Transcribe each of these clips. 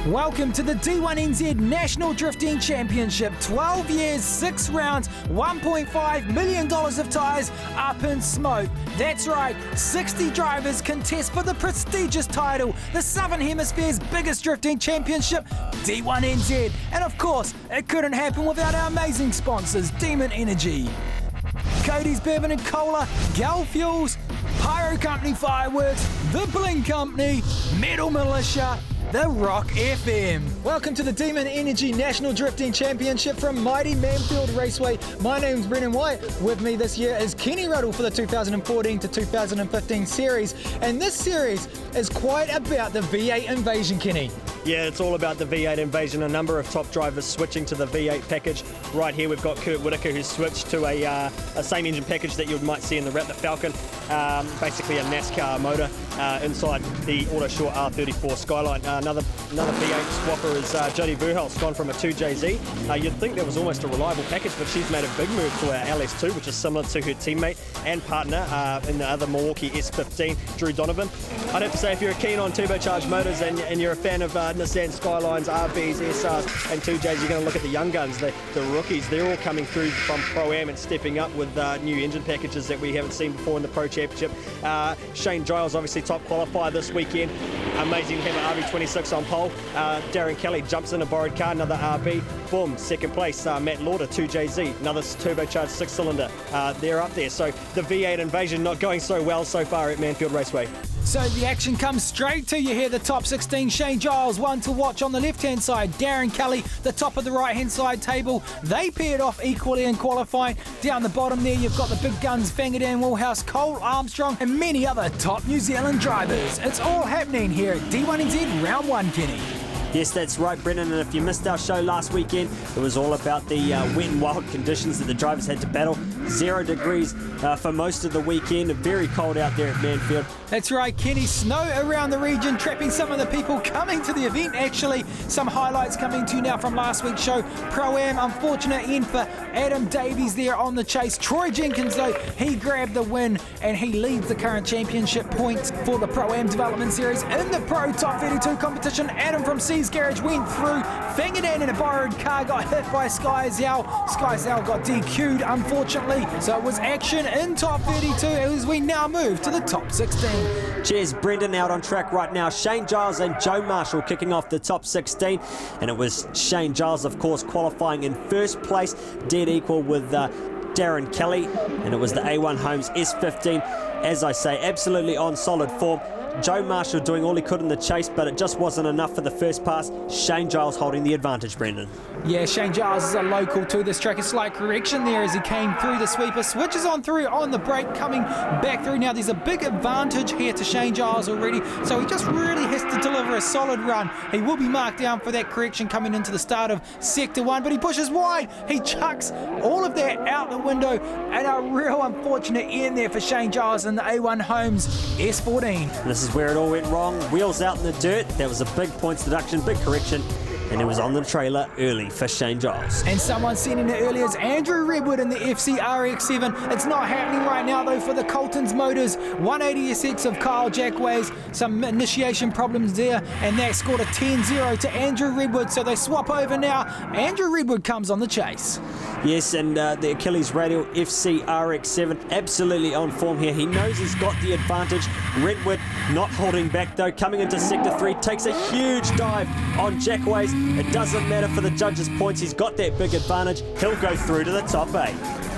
Welcome to the D1NZ National Drifting Championship. 12 years, 6 rounds, $1.5 million of tyres up in smoke. That's right, 60 drivers contest for the prestigious title, the Southern Hemisphere's biggest drifting championship, D1NZ. And of course, it couldn't happen without our amazing sponsors, D1NZ. Cody's Bourbon and Cola, Gal Fuels, Pyro Company Fireworks, The Bling Company, Metal Militia, The Rock FM. Welcome to the D1NZ National Drifting Championship from mighty Manfeild Raceway. My name's Brendan White. With me this year is Kenny Ruddle for the 2014 to 2015 series. And this series is quite about the V8 invasion, Kenny. Yeah, it's all about the V8 invasion. A number of top drivers switching to the V8 package. Right here we've got Kurt Whitaker, who's switched to a same engine package that you might see in the Raptor Falcon. Basically a NASCAR motor inside the Auto Short R34 Skyline. Another V8 swapper is Jody Verhulst, gone from a 2JZ. You'd think that was almost a reliable package, but she's made a big move to our LS2, which is similar to her teammate and partner in the other Milwaukee S15, Drew Donovan. I'd have to say, if you're keen on turbocharged motors and you're a fan of Nissan Skylines, RBs, SRs and 2Js, you're going to look at the young guns, the rookies. They're all coming through from Pro-Am and stepping up with new engine packages that we haven't seen before in the Pro Championship. Shane Giles, obviously top qualifier this weekend. Amazing to have an RB26 on pole. Darren Kelly jumps in a borrowed car, another RB. Boom, second place. Matt Lauder, 2JZ, another turbocharged 6-cylinder. They're up there. So the V8 invasion not going so well so far at Manfeild Raceway. So the action comes straight to you here. The top 16, Shane Giles, one to watch on the left-hand side. Darren Kelly, the top of the right-hand side table. They paired off equally in qualifying. Down the bottom there, you've got the big guns, Fangadan, Woolhouse, Cole Armstrong, and many other top New Zealand drivers. It's all happening here at D1NZ Round 1, Kenny. Yes, that's right, Brendan, and if you missed our show last weekend, it was all about the wet and wild conditions that the drivers had to battle. 0 degrees for most of the weekend, very cold out there at Manfeild. That's right, Kenny. Snow around the region, trapping some of the people coming to the event. Actually, some highlights coming to you now from last week's show. Pro-Am, unfortunate end for Adam Davies there on the chase. Troy Jenkins, though, he grabbed the win, and he leads the current championship points for the Pro-Am Development Series. In the Pro Top 32 competition, Adam from C's Garage went through. Fangadan in a borrowed car got hit by Sky Zhao. Sky Zhao got DQ'd, unfortunately. So it was action in Top 32 as we now move to the Top 16. Cheers, Brendan, out on track right now. Shane Giles and Joe Marshall kicking off the top 16. And it was Shane Giles, of course, qualifying in first place, dead equal with Darren Kelly. And it was the A1 Homes S15. As I say, absolutely on solid form. Joe Marshall doing all he could in the chase, but it just wasn't enough for the first pass. Shane Giles holding the advantage, Brendan. Yeah, Shane Giles is a local to this track. A slight correction there as he came through the sweeper. Switches on through on the break, coming back through. Now there's a big advantage here to Shane Giles already, so he just really has to deliver a solid run. He will be marked down for that correction coming into the start of Sector 1, but he pushes wide. He chucks all of that out the window, and a real unfortunate end there for Shane Giles in the A1 Homes S14. This is where it all went wrong. Wheels out in the dirt. That was a big points deduction, big correction. And it was on the trailer early for Shane Giles. And someone sent in it earlier is Andrew Redwood in the FC RX7. It's not happening right now though for the Colton's Motors. 180SX of Kyle Jackways. Some initiation problems there, and that scored a 10-0 to Andrew Redwood. So they swap over now. Andrew Redwood comes on the chase. Yes, and the Achilles Radial FC RX7 absolutely on form here. He knows he's got the advantage. Redwood not holding back though, coming into Sector 3, takes a huge dive on Jackways. It doesn't matter for the judges' points. He's got that big advantage. He'll go through to the top 8.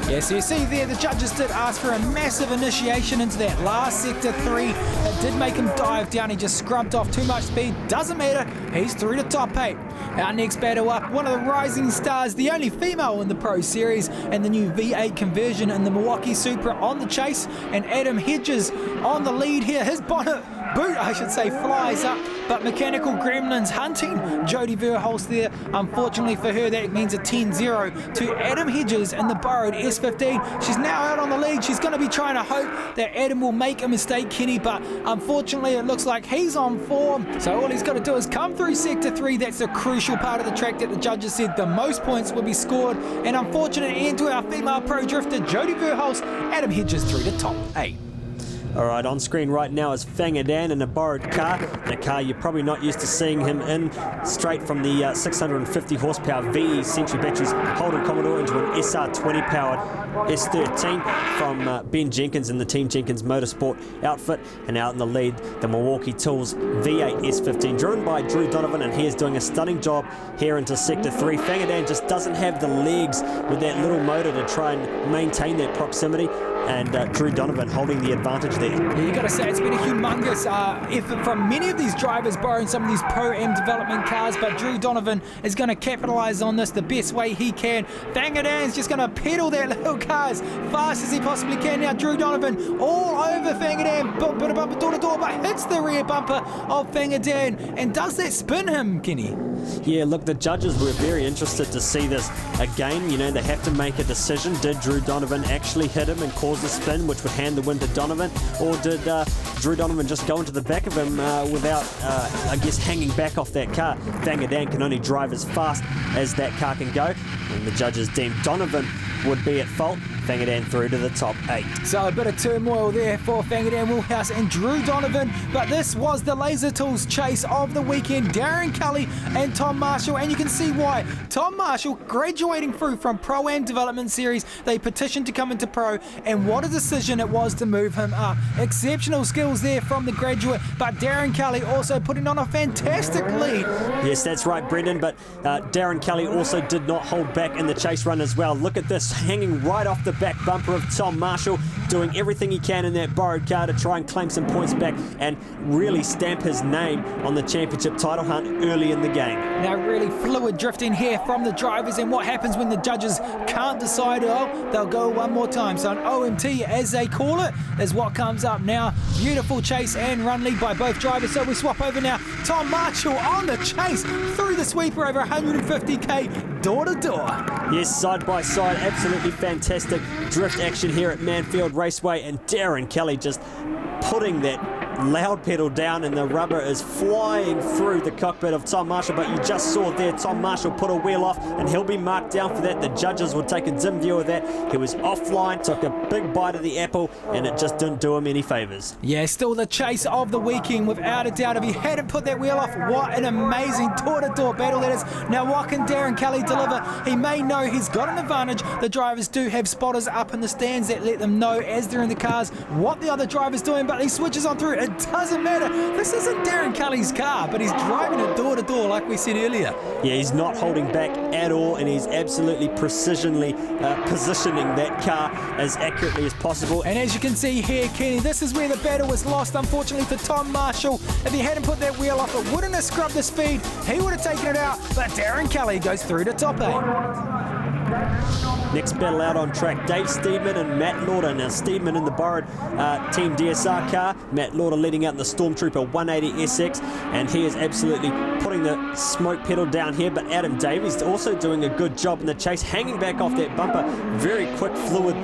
Yes, you see there, the judges did ask for a massive initiation into that last Sector 3. It did make him dive down. He just scrubbed off too much speed. Doesn't matter. He's through to top 8. Our next battle up, one of the rising stars, the only female in the Pro Series, and the new V8 conversion in the Milwaukee Supra on the chase. And Adam Hedges on the lead here. His bonnet boot, I should say, flies up, but Mechanical Gremlins hunting Jody Verhulst there. Unfortunately for her, that means a 10-0 to Adam Hedges in the borrowed S15. She's now out on the lead. She's going to be trying to hope that Adam will make a mistake, Kenny, but unfortunately it looks like he's on form. So all he's got to do is come through Sector 3. That's a crucial part of the track that the judges said the most points will be scored. An unfortunate end to our female pro drifter, Jody Verhulst. Adam Hedges through to top 8. All right, on screen right now is Fangadan in a borrowed car, in a car you're probably not used to seeing him in, straight from the 650 horsepower VE Century Batteries Holden Commodore into an SR20 powered S13 from Ben Jenkins in the Team Jenkins Motorsport outfit, and out in the lead, the Milwaukee Tools V8 S15, driven by Drew Donovan, and he is doing a stunning job here into Sector 3. Fangadan just doesn't have the legs with that little motor to try and maintain that proximity, and Drew Donovan holding the advantage there. Yeah, you got to say it's been a humongous effort from many of these drivers borrowing some of these Pro-Am development cars, but Drew Donovan is going to capitalise on this the best way he can. Fangadan's just going to pedal that little car as fast as he possibly can. Now Drew Donovan all over Fangadan, bit of bumper door to door, but hits the rear bumper of Fangadan, and does that spin him, Kenny? Yeah, look, the judges were very interested to see this again. You know, they have to make a decision. Did Drew Donovan actually hit him and cause the spin, which would hand the win to Donovan, or did Drew Donovan just go into the back of him without, I guess, hanging back off that car? Fangadan can only drive as fast as that car can go, and the judges deemed Donovan would be at fault. Fangadan through to the top 8. So a bit of turmoil there for Fangadan, Woolhouse and Drew Donovan, but this was the Laser Tools chase of the weekend. Darren Kelly and Tom Marshall, and you can see why. Tom Marshall graduating through from Pro-Am Development Series, they petitioned to come into Pro, and what a decision it was to move him up. Exceptional skills there from the graduate, but Darren Kelly also putting on a fantastic lead. Yes, that's right, Brendan, but Darren Kelly also did not hold back in the chase run as well. Look at this, hanging right off the back bumper of Tom Marshall, doing everything he can in that borrowed car to try and claim some points back and really stamp his name on the championship title hunt early in the game. Now really fluid drifting here from the drivers, and what happens when the judges can't decide, oh, they'll go one more time. So an OMT, as they call it, is what comes up now. Beautiful chase and run lead by both drivers. So we swap over now. Tom Marshall on the chase through the sweeper over 150k door to door. Yes, side by side, absolutely fantastic drift action here at Manfeild Raceway, and Darren Kelly just putting that loud pedal down, and the rubber is flying through the cockpit of Tom Marshall, but you just saw there Tom Marshall put a wheel off, and he'll be marked down for that. The judges will take a dim view of that. He was offline, took a big bite of the apple, and it just didn't do him any favours. Yeah, still the chase of the weekend without a doubt. If he hadn't put that wheel off, what an amazing door-to-door battle that is. Now what can Darren Kelly deliver? He may know he's got an advantage. The drivers do have spotters up in the stands that let them know as they're in the cars what the other driver's doing, but he switches on through. It doesn't matter. This isn't Darren Kelly's car, but he's driving it door to door like we said earlier. Yeah, he's not holding back at all, and he's absolutely precisionally positioning that car as accurately as possible. And as you can see here, Kenny, this is where the battle was lost, unfortunately, for Tom Marshall. If he hadn't put that wheel off, it wouldn't have scrubbed the speed. He would have taken it out, but Darren Kelly goes through to top 8. Next battle out on track, Dave Steedman and Matt Lauder. Now Steedman in the borrowed Team DSR car, Matt Lauder leading out in the Stormtrooper 180 SX, and he is absolutely putting the smoke pedal down here, but Adam Davies also doing a good job in the chase, hanging back off that bumper. Very quick, fluid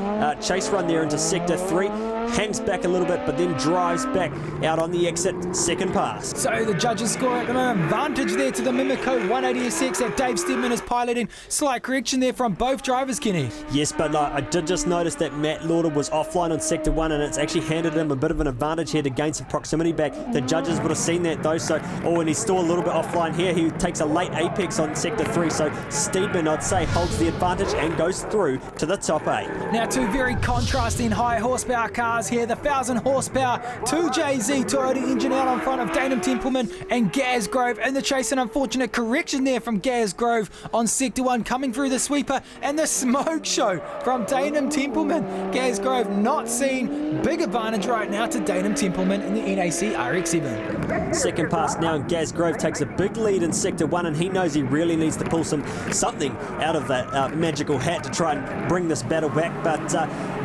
chase run there into Sector 3. Hangs back a little bit, but then drives back out on the exit, second pass. So the judges score an advantage there to the Mimico 180SX that Dave Steedman is piloting. Slight correction there from both drivers, Kenny. Yes, but I did just notice that Matt Lauder was offline on Sector 1, and it's actually handed him a bit of an advantage here to gain some proximity back. The judges would have seen that though, so, and he's still a little bit offline here. He takes a late apex on Sector 3, so Steedman, I'd say, holds the advantage and goes through to the top 8. Now two very contrasting high horsepower cars here. The 1,000 horsepower 2JZ Toyota engine out on front of Danham Templeman and Gaz Grove in the chase. An unfortunate correction there from Gaz Grove on Sector 1 coming through the sweeper, and the smoke show from Danham Templeman. Gaz Grove not seen. Big advantage right now to Danham Templeman in the NAC RX-7. Second pass now, and Gaz Grove takes a big lead in Sector 1, and he knows he really needs to pull something out of that magical hat to try and bring this battle back, but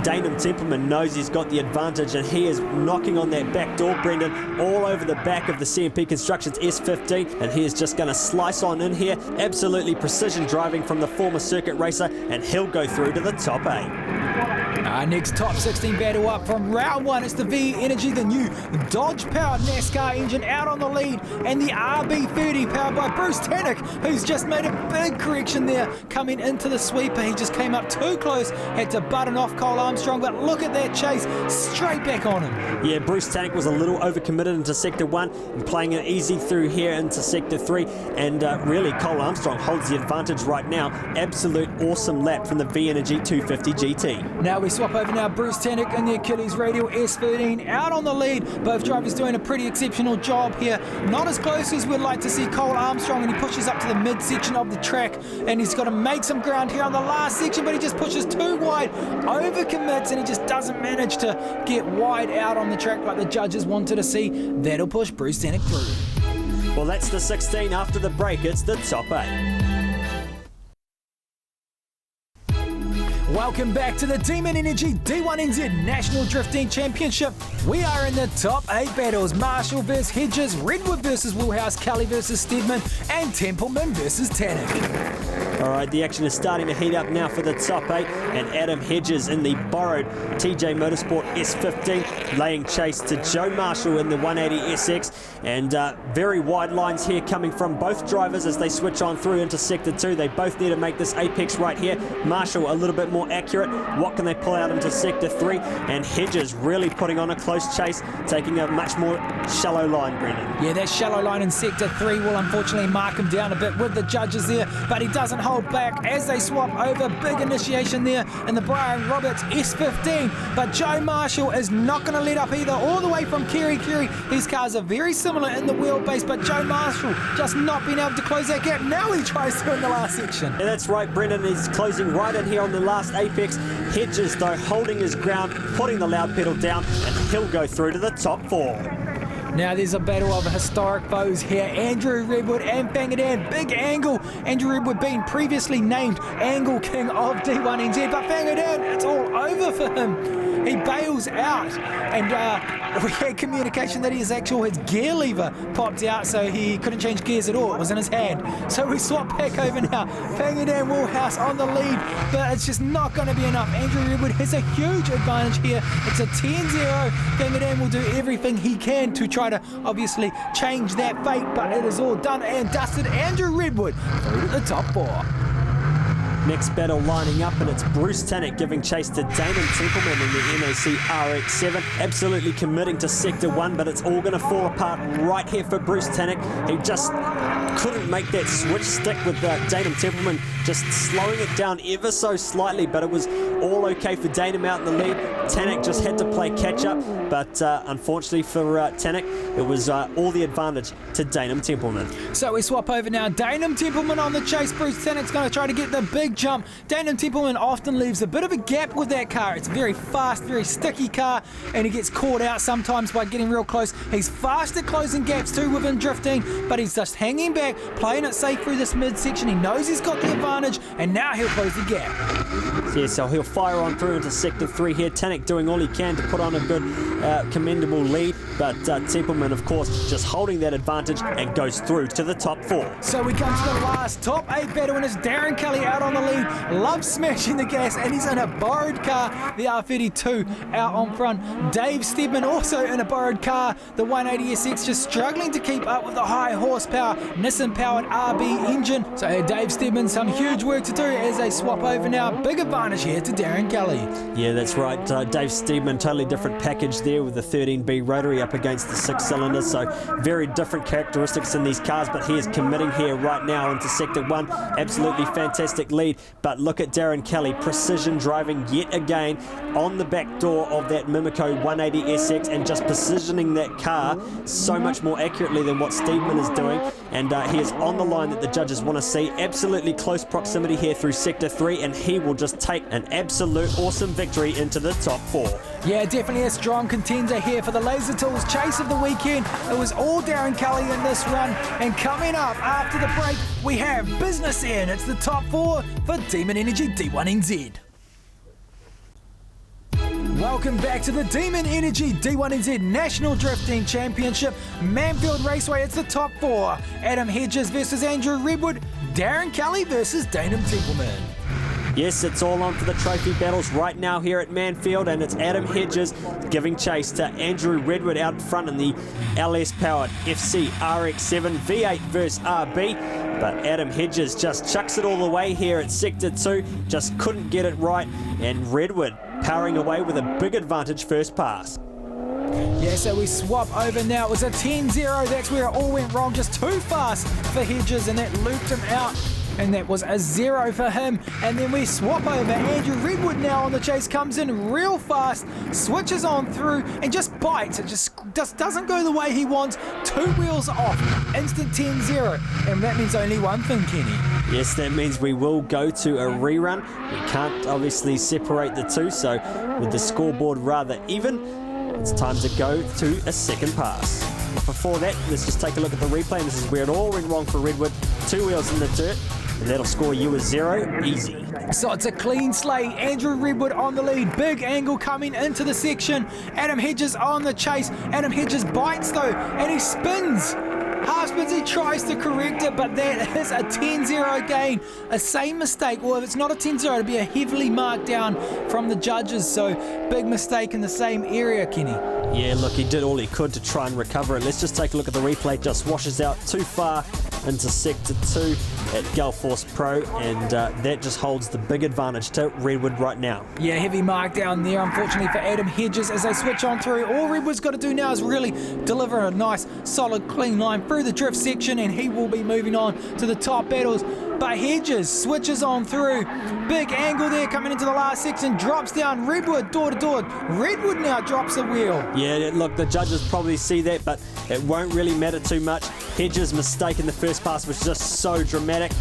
Danham Templeman knows he's got the advantage, and he is knocking on that back door, Brendan, all over the back of the CMP Constructions S15, and he is just going to slice on in here. Absolutely precision driving from the former circuit racer, and he'll go through to the top 8. Our next top 16 battle up from round 1. It's the V Energy, the new Dodge-powered NASCAR engine out on the lead, and the RB30 powered by Bruce Tannock, who's just made a big correction there coming into the sweeper. He just came up too close, had to button off Cole Armstrong, but look at that chase, straight back on him. Yeah, Bruce Tannock was a little overcommitted into Sector 1 and playing it easy through here into Sector 3, and really Cole Armstrong holds the advantage right now. Absolute awesome lap from the V Energy 250 GT. Now we swap over now, Bruce Tannock in the Achilles Radial S13 out on the lead. Both drivers doing a pretty exceptional job here. Not as close as we'd like to see Cole Armstrong, and he pushes up to the midsection of the track, and he's got to make some ground here on the last section, but he just pushes too wide, overcommits, and he just doesn't manage to get wide out on the track like the judges wanted to see. That'll push Bruce Tannock through. Well, that's the 16. After the break, it's the top 8. Welcome back to the Demon Energy D1NZ National Drifting Championship. We are in the top 8 battles. Marshall versus Hedges, Redwood versus Woolhouse, Kelly versus Steadman, and Templeman versus Tannock. All right, the action is starting to heat up now for the top 8, and Adam Hedges in the borrowed TJ Motorsport S15 laying chase to Joe Marshall in the 180SX, and very wide lines here coming from both drivers as they switch on through into Sector 2. They both need to make this apex right here. Marshall a little bit more accurate. What can they pull out into Sector 3? And Hedges really putting on a close chase, taking a much more shallow line, Brendan. Yeah, that shallow line in Sector 3 will unfortunately mark him down a bit with the judges there, but he doesn't hold back as they swap over. Big initiation there in the Brian Roberts S15, but Joe Marshall is not going to let up either, all the way from Kerry. These cars are very similar in the wheelbase, but Joe Marshall just not being able to close that gap. Now he tries to in the last section. Yeah, that's right, Brendan. He's closing right in here on the last apex. Hedges, though, holding his ground, putting the loud pedal down, and he'll go through to the top 4. Now there's a battle of historic foes here. Andrew Redwood and Fangadan. Big Angle. Andrew Redwood being previously named Angle King of D1NZ, but Fangadan, it's all over for him. He bails out, and we had communication that his gear lever popped out, so he couldn't change gears at all. It was in his hand. So we swap back over now. Fangadan Woolhouse on the lead, but it's just not going to be enough. Andrew Redwood has a huge advantage here. It's a 10-0. Fangadan will do everything he can to try to obviously change that fate, but it is all done and dusted. Andrew Redwood through to the top 4. Next battle lining up, and it's Bruce Tannock giving chase to Damon Templeman in the NAC RX-7. Absolutely committing to Sector 1, but it's all going to fall apart right here for Bruce Tannock. He just couldn't make that switch stick with Damon Templeman, just slowing it down ever so slightly, but it was all okay for Danum out in the lead. Tannock just had to play catch-up, but unfortunately for Tannock, it was all the advantage to Danum Templeman. So we swap over now. Danum Templeman on the chase. Bruce Tannock's going to try to get the big jump. Danum Templeman often leaves a bit of a gap with that car. It's a very fast, very sticky car, and he gets caught out sometimes by getting real close. He's fast at closing gaps too within drifting, but he's just hanging back, playing it safe through this midsection. He knows he's got the advantage, and now he'll close the gap. Yeah, so he'll fire on through into Sector 3 here. Tannock doing all he can to put on a good, commendable lead, but Templeman, of course, just holding that advantage and goes through to the top 4. So we come to the last top 8 battle, and it's Darren Kelly out on the lead. Loves smashing the gas, and he's in a borrowed car, the R32 out on front. Dave Steadman also in a borrowed car, the 180SX, just struggling to keep up with the high horsepower Nissan-powered RB engine. So Dave Steadman, some huge work to do as they swap over now. Big advantage here to Darren Kelly. Yeah, that's right. Dave Steadman, totally different package there with the 13B rotary up against the 6-cylinder, so very different characteristics in these cars, but he is committing here right now into Sector 1. Absolutely fantastic lead, but look at Darren Kelly, precision driving yet again on the back door of that Mimico 180SX and just positioning that car so much more accurately than what Steadman is doing, and he is on the line that the judges want to see. Absolutely close proximity here through Sector 3, and he will just take an absolute awesome victory into the top 4. Yeah, definitely a strong contender here for the Laser Tools chase of the weekend. It was all Darren Kelly in this run, and coming up after the break, we have business in. It's the top 4 for Demon Energy D1NZ. Welcome back to the Demon Energy D1NZ National Drifting Championship. Manfeild Raceway, it's the top 4. Adam Hedges versus Andrew Redwood. Darren Kelly versus Danum Templeman. Yes, it's all on for the trophy battles right now here at Manfeild, and it's Adam Hedges giving chase to Andrew Redwood out front in the LS-powered FC RX7 V8 versus RB. But Adam Hedges just chucks it all the way here at Sector 2, just couldn't get it right, and Redwood powering away with a big advantage first pass. Yeah, so we swap over now. It was a 10-0. That's where it all went wrong. Just too fast for Hedges, and that looped him out. And that was a 0 for him. And then we swap over. Andrew Redwood now on the chase, comes in real fast, switches on through, and just bites. It just doesn't go the way he wants. 2 wheels off. Instant 10-0. And that means only one thing, Kenny. Yes, that means we will go to a rerun. We can't obviously separate the two, so with the scoreboard rather even, it's time to go to a second pass. But before that, let's just take a look at the replay. And this is where it all went wrong for Redwood. 2 wheels in the dirt, and that'll score you a 0 easy. So it's a clean slate. Andrew Redwood on the lead. Big angle coming into the section. Adam Hedges on the chase. Adam Hedges bites though, and he spins. Half spins, he tries to correct it, but that is a 10-0 gain. A same mistake, well, if it's not a 10-0, it'll be a heavily marked down from the judges. So big mistake in the same area, Kenny. Yeah, look, he did all he could to try and recover it. Let's just take a look at the replay. Just washes out too far into Sector 2 at Gulforce Pro, and that just holds the big advantage to Redwood right now. Yeah, heavy mark down there, unfortunately, for Adam Hedges as they switch on through. All Redwood's got to do now is really deliver a nice, solid, clean line through the drift section, and he will be moving on to the top battles. But Hedges switches on through. Big angle there coming into the last section. Drops down. Redwood door to door. Redwood now drops a wheel. Yeah, look, the judges probably see that, but it won't really matter too much. Hedges' mistake in the first pass was just so dramatic.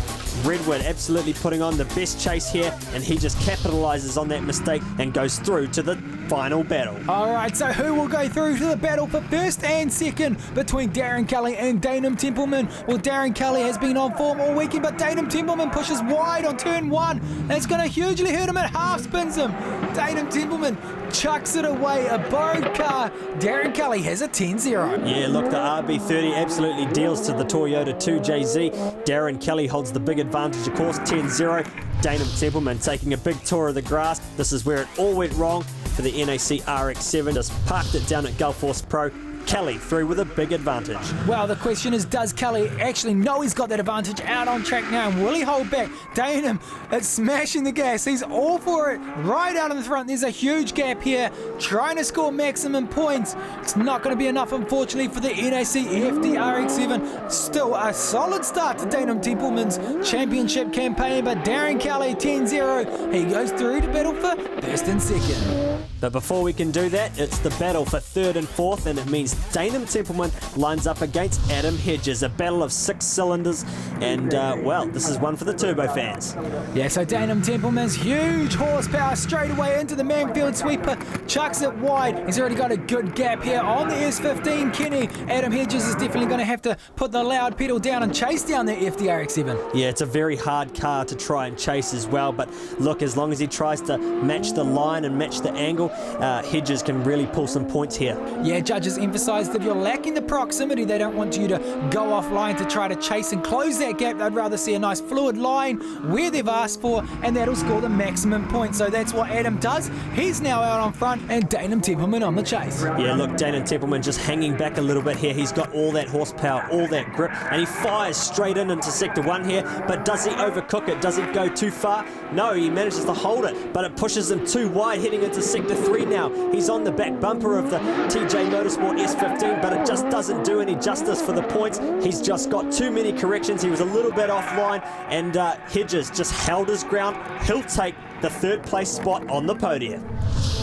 Redwood absolutely putting on the best chase here, and he just capitalises on that mistake and goes through to the final battle. Alright, so who will go through to the battle for first and second between Darren Kelly and Danum Templeman? Well, Darren Kelly has been on form all weekend, but Danum Templeman pushes wide on turn 1. That's going to hugely hurt him. It half spins him. Danum Templeman chucks it away. A borrowed car. Darren Kelly has a 10-0. Yeah, look, the RB30 absolutely deals to the Toyota 2JZ. Darren Kelly holds the big advantage, of course, 10-0. Danum Templeman taking a big tour of the grass. This is where it all went wrong for the NAC RX7. Just parked it down at Gulforce Pro. Kelly through with a big advantage. Well, the question is, does Kelly actually know he's got that advantage out on track now? And will he hold back? Danum, it's smashing the gas. He's all for it. Right out in the front. There's a huge gap here. Trying to score maximum points. It's not going to be enough, unfortunately, for the NAC FD RX7. Still a solid start to Danum Templeman's championship campaign. But Darren Kelly, 10-0. He goes through to battle for first and second. But before we can do that, it's the battle for third and fourth, and it means Danum Templeman lines up against Adam Hedges. A battle of 6 cylinders, and well, this is one for the turbo fans. Yeah, so Danum Templeman's huge horsepower straight away into the Manfeild sweeper, chucks it wide. He's already got a good gap here on the S15, Kenny. Adam Hedges is definitely going to have to put the loud pedal down and chase down the FDRX7. Yeah, it's a very hard car to try and chase as well, but look, as long as he tries to match the line and match the angle, Hedges can really pull some points here. Yeah, judges emphasise that you're lacking the proximity. They don't want you to go offline to try to chase and close that gap. They'd rather see a nice fluid line where they've asked for, and that'll score the maximum points. So that's what Adam does. He's now out on front, and Danum Templeman on the chase. Yeah, look, Danum Templeman just hanging back a little bit here. He's got all that horsepower, all that grip, and he fires straight into Sector 1 here. But does he overcook it? Does he go too far? No, he manages to hold it, but it pushes him too wide heading into Sector 3 now. He's on the back bumper of the TJ Motorsport S15, but it just doesn't do any justice for the points. He's just got too many corrections. He was a little bit offline, and Hedges just held his ground. He'll take the third place spot on the podium.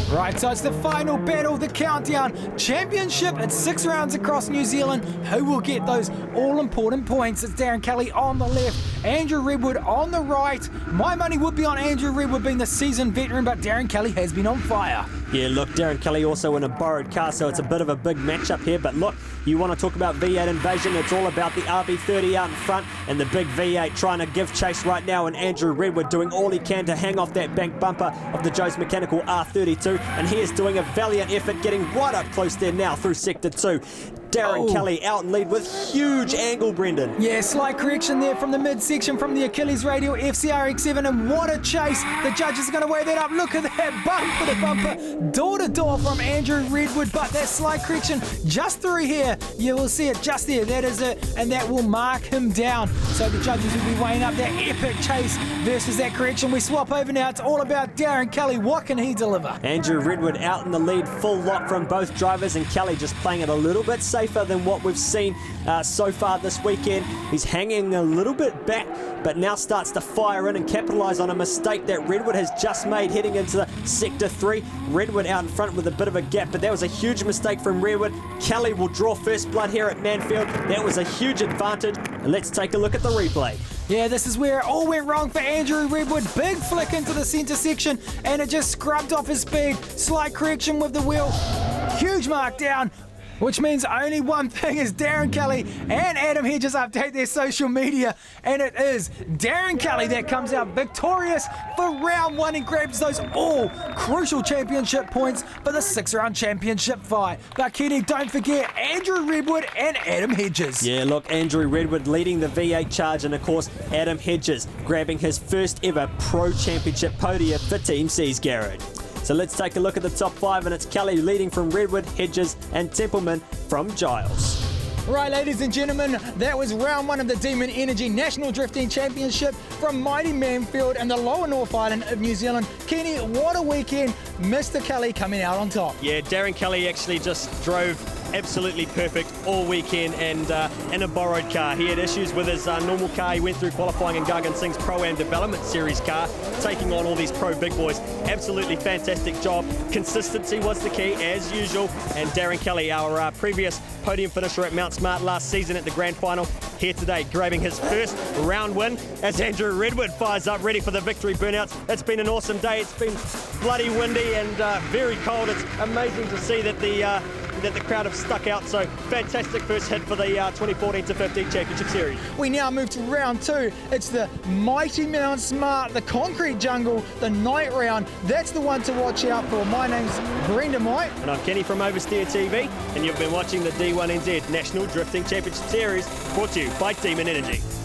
Right, so it's the final battle, the countdown championship. It's 6 rounds across New Zealand. Who will get those all-important points? It's Darren Kelly on the left, Andrew Redwood on the right. My money would be on Andrew Redwood being the seasoned veteran, but Darren Kelly has been on fire. Yeah, look, Darren Kelly also in a borrowed car, so it's a bit of a big matchup here. But look, you want to talk about V8 invasion, it's all about the RB30 out in front and the big V8 trying to give chase right now, and Andrew Redwood doing all he can to hang off that bank bumper of the Joe's Mechanical R32, and he is doing a valiant effort getting right up close there now through Sector 2. Darren Kelly out in lead with huge angle, Brendan. Yeah, slight correction there from the midsection from the Achilles radial FCRX7, and what a chase. The judges are going to weigh that up. Look at that bumper to bumper, door to door from Andrew Redwood, but that slight correction just through here. You will see it just there. That is it, and that will mark him down. So the judges will be weighing up that epic chase versus that correction. We swap over now. It's all about Darren Kelly. What can he deliver? Andrew Redwood out in the lead, full lock from both drivers, and Kelly just playing it a little bit safer than what we've seen so far this weekend. He's hanging a little bit back, but now starts to fire in and capitalise on a mistake that Redwood has just made heading into the Sector 3. Redwood out in front with a bit of a gap, but that was a huge mistake from Redwood. Kelly will draw first blood here at Manfeild. That was a huge advantage. And let's take a look at the replay. Yeah, this is where it all went wrong for Andrew Redwood. Big flick into the centre section, and it just scrubbed off his speed. Slight correction with the wheel. Huge mark down, which means only one thing is Darren Kelly and Adam Hedges update their social media, and it is Darren Kelly that comes out victorious for round one and grabs those all crucial championship points for the 6-round championship fight. But Kenny, don't forget Andrew Redwood and Adam Hedges. Yeah, look, Andrew Redwood leading the V8 charge, and of course Adam Hedges grabbing his first ever Pro Championship podium for Team C's Garage. So let's take a look at the top 5, and it's Kelly leading from Redwood, Hedges and Templeman from Giles. Right, ladies and gentlemen, that was round one of the D1NZ National Drifting Championship from mighty Manfeild and the lower North Island of New Zealand. Kenny, what a weekend. Mr. Kelly coming out on top. Yeah, Darren Kelly actually just drove absolutely perfect all weekend, and in a borrowed car. He had issues with his normal car. He went through qualifying in Gargan Singh's Pro-Am Development Series car, taking on all these pro big boys. Absolutely fantastic job. Consistency was the key, as usual. And Darren Kelly, our previous podium finisher at Mount Smart last season at the grand final, here today, grabbing his first round win as Andrew Redwood fires up, ready for the victory burnouts. It's been an awesome day. It's been bloody windy and very cold. It's amazing to see that the crowd have stuck out. So fantastic first hit for the 2014-15 Championship Series. We now move to round two. It's the mighty Mount Smart, the concrete jungle, the night round. That's the one to watch out for. My name's Brendan White. And I'm Kenny from Oversteer TV, and you've been watching the D1NZ National Drifting Championship Series, brought to you by D1NZ.